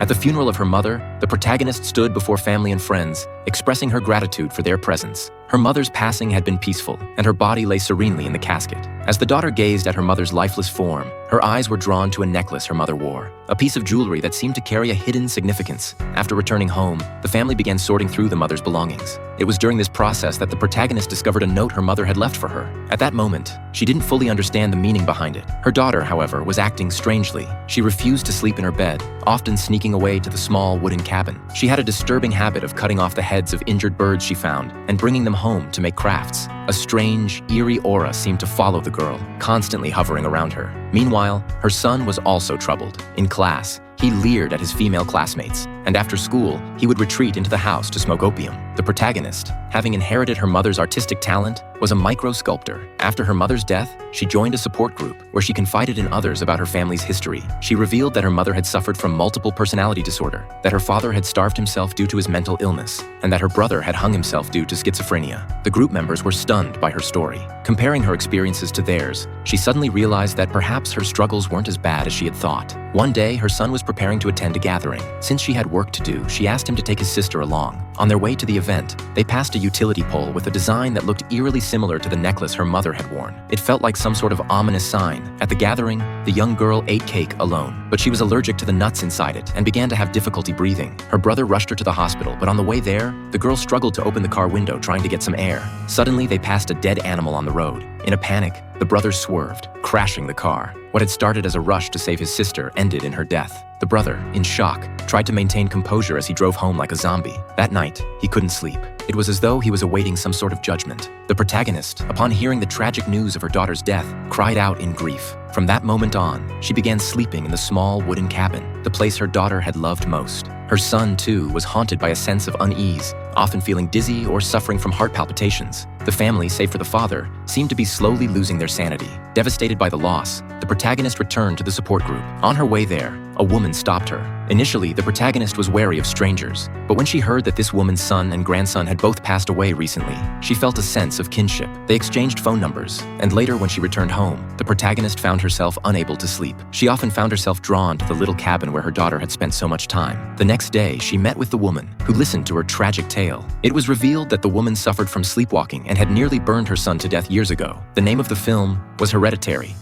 At the funeral of her mother, the protagonist stood before family and friends, expressing her gratitude for their presence. Her mother's passing had been peaceful, and her body lay serenely in the casket. As the daughter gazed at her mother's lifeless form, her eyes were drawn to a necklace her mother wore, a piece of jewelry that seemed to carry a hidden significance. After returning home, the family began sorting through the mother's belongings. It was during this process that the protagonist discovered a note her mother had left for her. At that moment, she didn't fully understand the meaning behind it. Her daughter, however, was acting strangely. She refused to sleep in her bed, often sneaking away to the small wooden cabin. She had a disturbing habit of cutting off the heads of injured birds she found and bringing them home to make crafts. A strange, eerie aura seemed to follow the girl, constantly hovering around her. Meanwhile, her son was also troubled. In class, he leered at his female classmates, and after school, he would retreat into the house to smoke opium. The protagonist, having inherited her mother's artistic talent, was a micro-sculptor. After her mother's death, she joined a support group where she confided in others about her family's history. She revealed that her mother had suffered from multiple personality disorder, that her father had starved himself due to his mental illness, and that her brother had hung himself due to schizophrenia. The group members were stunned by her story. Comparing her experiences to theirs, she suddenly realized that perhaps her struggles weren't as bad as she had thought. One day, her son was preparing to attend a gathering. Since she had work to do, she asked him to take his sister along. On their way to the event, they passed a utility pole with a design that looked eerily similar to the necklace her mother had worn. It felt like some sort of ominous sign. At the gathering, the young girl ate cake alone, but she was allergic to the nuts inside it and began to have difficulty breathing. Her brother rushed her to the hospital, but on the way there, the girl struggled to open the car window trying to get some air. Suddenly, they passed a dead animal on the road. In a panic, the brothers swerved, crashing the car. What had started as a rush to save his sister ended in her death. The brother, in shock, tried to maintain composure as he drove home like a zombie. That night, he couldn't sleep. It was as though he was awaiting some sort of judgment. The protagonist, upon hearing the tragic news of her daughter's death, cried out in grief. From that moment on, she began sleeping in the small wooden cabin, the place her daughter had loved most. Her son, too, was haunted by a sense of unease, often feeling dizzy or suffering from heart palpitations. The family, save for the father, seemed to be slowly losing their sanity. Devastated by the loss, the protagonist returned to the support group. On her way there, a woman stopped her. Initially, the protagonist was wary of strangers, but when she heard that this woman's son and grandson had both passed away recently, she felt a sense of kinship. They exchanged phone numbers, and later when she returned home, the protagonist found herself unable to sleep. She often found herself drawn to the little cabin where her daughter had spent so much time. The next day, she met with the woman, who listened to her tragic tale. It was revealed that the woman suffered from sleepwalking and had nearly burned her son to death years ago. The name of the film was Hereditary.